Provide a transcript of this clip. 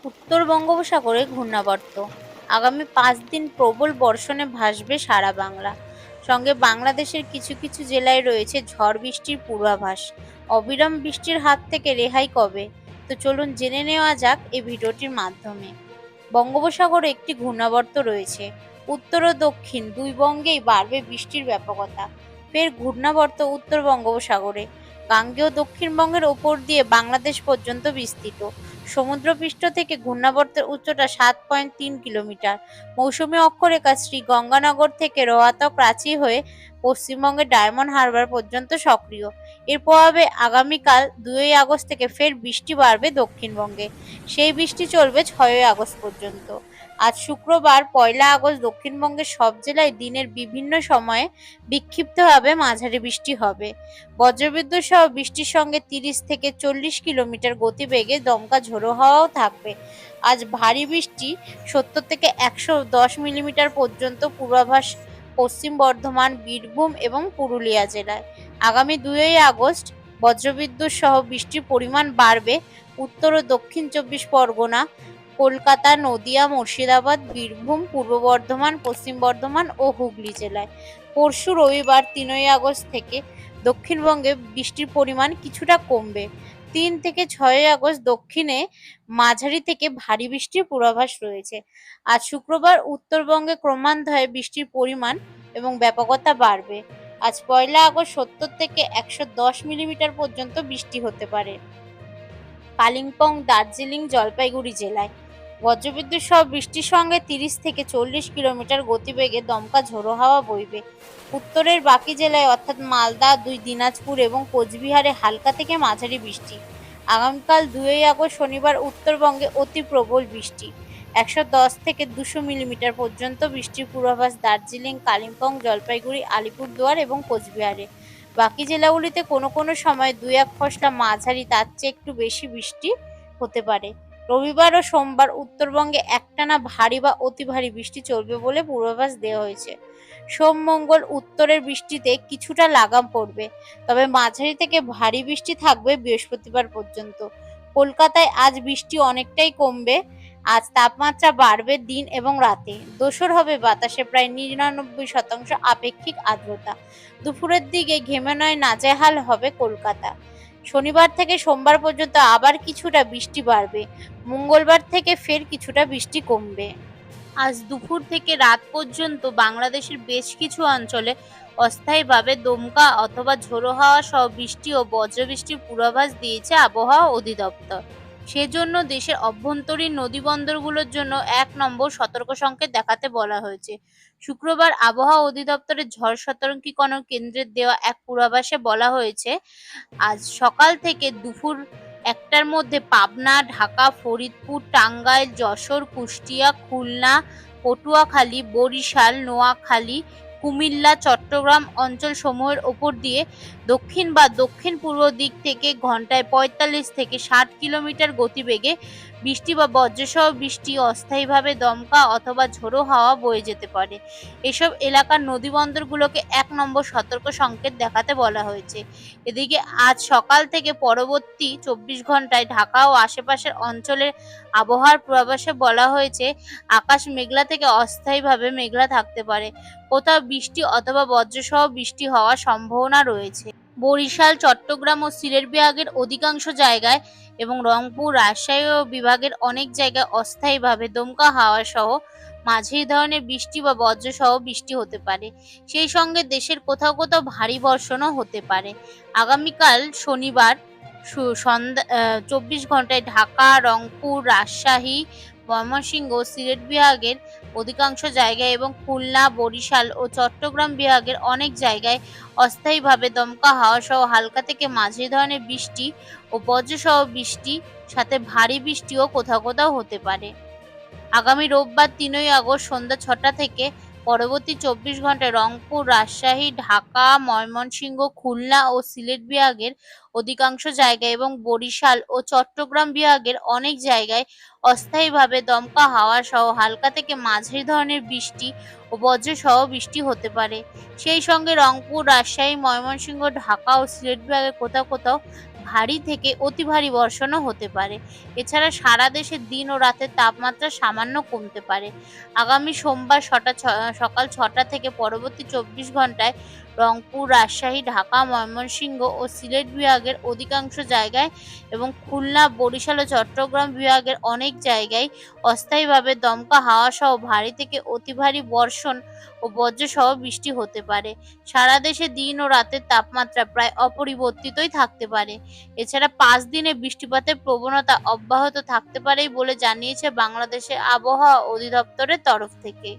উত্তর বঙ্গোপসাগরে ঘূর্ণাবর্ত। আগামী 5 দিন প্রবল বর্ষণে ভাসবে সারা বাংলা। সঙ্গে বাংলাদেশের কিছু কিছু জেলায় রয়েছে ঝড় বৃষ্টির পূর্বাভাস। অবিরাম বৃষ্টির হাত থেকে রেহাই কবে? তো চলুন জেনে নেওয়া যাক এই ভিডিওটির মাধ্যমে। বঙ্গোপসাগরে একটি ঘূর্ণাবর্ত রয়েছে। উত্তর ও দক্ষিণ দুই বঙ্গেই বাড়বে বৃষ্টির ব্যাপকতা। ফের ঘূর্ণাবর্ত উত্তর বঙ্গোপসাগরে। গাঙ্গেয় দক্ষিণবঙ্গের ওপর দিয়ে বাংলাদেশ পর্যন্ত বিস্তৃত। সমুদ্রপৃষ্ঠ থেকে ঘূর্ণাবর্তের উচ্চতা 7.3 কিলোমিটার। মৌসুমী অক্ষরেখা শ্রী গঙ্গানগর থেকে রোহতক রাঁচি হয়ে পশ্চিমবঙ্গের ডায়মন্ড হারবার পর্যন্ত সক্রিয়। এর প্রভাবে আগামীকাল 2 আগস্ট থেকে ফের বৃষ্টি বাড়বে দক্ষিণবঙ্গে। সেই বৃষ্টি চলবে 6 আগস্ট পর্যন্ত। আজ শুক্রবার 1আগস্ট দক্ষিণবঙ্গের সব জেলায় দিনের বিভিন্ন সময়ে বিক্ষিপ্তভাবে মাঝারি বৃষ্টি হবে। বজ্রবিদ্যুৎ সহ বৃষ্টির সঙ্গে 30 থেকে 40 কিলোমিটার গতিবেগে দমকা ঝোড়ো হাওয়াও থাকবে। আজ ভারী বৃষ্টি 70 থেকে 110 মিলিমিটার পর্যন্ত পূর্বাভাস পশ্চিম বর্ধমান, বীরভূম এবং পুরুলিয়া জেলায়। আগামী 2 আগস্ট বজ্রবিদ্যুৎ সহ বৃষ্টির পরিমাণ বাড়বে উত্তর ও দক্ষিণ 24 পরগনা, কলকাতা, নদিয়া, মুর্শিদাবাদ, বীরভূম, পূর্ব বর্ধমান, পশ্চিম বর্ধমান ও হুগলি জেলায়। পরশু রবিবার 3 আগস্ট থেকে দক্ষিণবঙ্গে বৃষ্টির পরিমাণ কিছুটা কমবে। 3 থেকে 6 আগস্ট দক্ষিণে মাঝারি থেকে ভারী বৃষ্টির পূর্বাভাস রয়েছে। আজ শুক্রবার উত্তরবঙ্গে ক্রমান্বয়ে বৃষ্টির পরিমাণ এবং ব্যাপকতা বাড়বে। আজ 1আগস্ট 70 থেকে 110 মিলিমিটার পর্যন্ত বৃষ্টি হতে পারে কালিম্পং, দার্জিলিং, জলপাইগুড়ি জেলায়। বজ্রবিদ্যুৎ সহ বৃষ্টির সঙ্গে 30 থেকে 40 কিলোমিটার গতিবেগে দমকা ঝোড়ো হাওয়া বইবে। উত্তরের বাকি জেলায় অর্থাৎ মালদা, দিনাজপুর এবং কোচবিহারে হালকা থেকে মাঝারি বৃষ্টি। আগামীকাল 2 আগস্ট শনিবার উত্তরবঙ্গে অতি প্রবল বৃষ্টি। 110 থেকে 200 মিলিমিটার পর্যন্ত বৃষ্টির পূর্বাভাস দার্জিলিং, কালিম্পং, জলপাইগুড়ি, আলিপুরদুয়ার এবং কোচবিহারে। বাকি জেলাগুলিতে কোনো কোনো সময় 2-1 পশলা মাঝারি তার চেয়ে একটু বেশি বৃষ্টি হতে পারে। রবিবার ও সোমবার উত্তরবঙ্গে একটানা ভারী বা অতি ভারী বৃষ্টি চলবে বলে পূর্বাভাস দেওয়া হয়েছে। সোম, মঙ্গল উত্তরের বৃষ্টিতে কিছুটা লাগাম পড়বে, তবে মাঝারি থেকে ভারী বৃষ্টি থাকবে বৃহস্পতিবার পর্যন্ত। কলকাতায় আজ বৃষ্টি অনেকটাই কমবে। আজ তাপমাত্রা বাড়বে দিন এবং রাতে। দোসর হবে বাতাসে প্রায় 99% আপেক্ষিক আর্দ্রতা। দুপুরের দিকে ঘেমে নয় নাজেহাল হবে কলকাতা। শনিবার থেকে সোমবার পর্যন্ত আবার কিছুটা বৃষ্টি বাড়বে। মঙ্গলবার থেকে ফের কিছুটা বৃষ্টি কমবে। আজ দুপুর থেকে রাত পর্যন্ত বাংলাদেশের বেশ কিছু অঞ্চলে অস্থায়ীভাবে দমকা অথবা ঝোড়ো হাওয়া সহ বৃষ্টি ও বজ্রবৃষ্টির পূর্বাভাস দিয়েছে আবহাওয়া অধিদপ্তর। সেজন্য দেশের অভ্যন্তরীণ নদীবন্দরগুলোর জন্য 1 নম্বর সতর্ক সংকেত দেখাতে বলা হয়েছে। শুক্রবার আবহাওয়া অধিদপ্তরের ঝড় সতর্কীকরণ কেন্দ্রের দেওয়া এক পূর্বাভাসে বলা হয়েছে, আজ সকাল থেকে দুপুর 1টার মধ্যে পাবনা, ঢাকা, ফরিদপুর, টাঙ্গাইল, যশোর, কুষ্টিয়া, খুলনা, পটুয়াখালী, বরিশাল, নোয়াখালী, কুমিল্লা, চট্টগ্রাম অঞ্চলসমূহের ওপর দিয়ে দক্ষিণ বা দক্ষিণ পূর্ব দিক থেকে ঘন্টায় 45 থেকে 60 কিলোমিটার গতিবেগে বৃষ্টি বা বজ্রসহ বৃষ্টি, অস্থায়ীভাবে দমকা অথবা ঝোড়ো হাওয়া বয়ে যেতে পারে। এসব এলাকার নদীবন্দরগুলোকে 1 নম্বর সতর্ক সংকেত দেখাতে বলা হয়েছে। এদিকে আজ সকাল থেকে পরবর্তী 24 ঘন্টায় ঢাকা ও আশেপাশের অঞ্চলের আবহাওয়ার পূর্বাভাসে বলা হয়েছে, আকাশ মেঘলা থেকে অস্থায়ীভাবে মেঘলা থাকতে পারে। কোথাও বৃষ্টি অথবা বজ্রসহ বৃষ্টি হওয়ার সম্ভাবনা রয়েছে। বরিশাল, চট্টগ্রাম ও সিলেট বিভাগের অধিকাংশ জায়গায় এবং রংপুর, রাজশাহী ও বিভাগের অনেক জায়গায় অস্থায়ীভাবে দমকা হাওয়া সহ মাঝারি ধরনের বৃষ্টি বা বজ্রসহ বৃষ্টি হতে পারে। সেই সঙ্গে দেশের কোথাও কোথাও ভারী বর্ষণও হতে পারে। আগামীকাল শনিবার সন্ধ্যা 24 ঘন্টায় ঢাকা, রংপুর, রাজশাহী, ময়মনসিংহ ও সিলেট বিভাগের অধিকাংশ জায়গায় এবং খুলনা, বরিশাল ও চট্টগ্রাম বিভাগের অনেক জায়গায় অস্থায়ীভাবে দমকা হাওয়া সহ হালকা থেকে মাঝারি ধরনের বৃষ্টি ও বজ্রসহ বৃষ্টি সাথে ভারী বৃষ্টিও কোথাও কোথাও হতে পারে। আগামী রোববার 3 আগস্ট সন্ধ্যা 6টা থেকে পরবর্তী 24 ঘন্টায় রংপুর, রাজশাহী, ঢাকা, ময়মনসিংহ, খুলনা ও সিলেট বিভাগের অধিকাংশ জায়গায় এবং বরিশাল ও চট্টগ্রাম বিভাগের অনেক জায়গায় অস্থায়ীভাবে দমকা হাওয়া সহ হালকা থেকে মাঝারি ধরনের বৃষ্টি ও বজ্রসহ বৃষ্টি হতে পারে। সেই সঙ্গে রংপুর, রাজশাহী, ময়মনসিংহ, ঢাকা ও সিলেট বিভাগের কোথাও কোথাও ভারী থেকে অতি ভারী বর্ষণও হতে পারে। এছাড়া সারা দেশে দিন ও রাতের তাপমাত্রা সামান্য কমতে পারে। আগামী সোমবার সকাল ৬টা থেকে পরবর্তী ২৪ ঘন্টায় রংপুর, রাজশাহী, ঢাকা, ময়মনসিংহ ও সিলেট বিভাগের অধিকাংশ জায়গায় এবং খুলনা, বরিশাল ও চট্টগ্রাম বিভাগের অনেক জায়গায় অস্থায়ীভাবে দমকা হাওয়াসহ ভারী থেকে অতি ভারী বর্ষণ ও বজ্রসহ বৃষ্টি হতে পারে। সারা দেশে দিন ও রাতের তাপমাত্রা প্রায় অপরিবর্তিতই থাকতে পারে। এছাড়া ৫ দিনে বৃষ্টিপাতের প্রবণতা অব্যাহত থাকতে পারে বলে জানিয়েছে বাংলাদেশের আবহাওয়া অধিদপ্তরের তরফ থেকে।